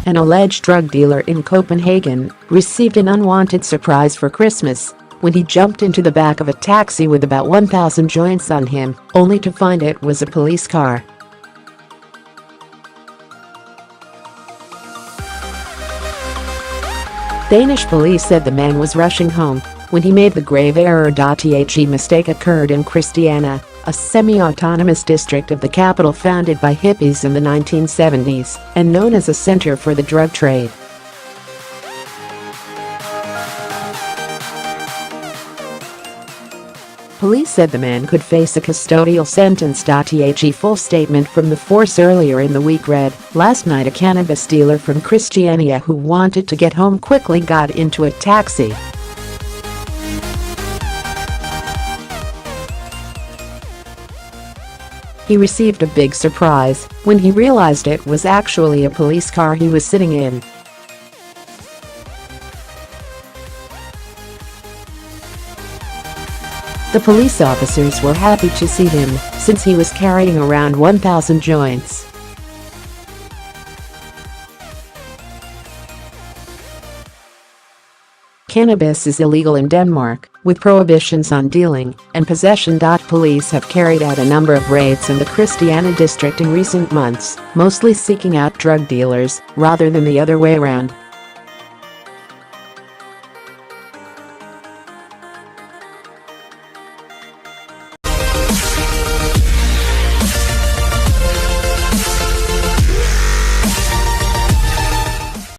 an alleged drug dealer in Copenhagen, received an unwanted surprise for Christmas when he jumped into the back of a taxi with about 1,000 joints on him, only to find it was a police car. Danish police said the man was rushing home when he made the grave error.The mistake occurred in Christiana, a semi-autonomous district of the capital founded by hippies in the 1970s and known as a center for the drug trade. Police said the man could face a custodial sentence.The full statement from the force earlier in the week read, "Last night a cannabis dealer from Christiania who wanted to get home quickly got into a taxi. He received a big surprise when he realized it was actually a police car he was sitting in. The police officers were happy to see him since he was carrying around 1,000 joints. Cannabis is illegal in Denmark, with prohibitions on dealing, and possession.Police have carried out a number of raids in the Christiana district in recent months, mostly seeking out drug dealers rather than the other way around.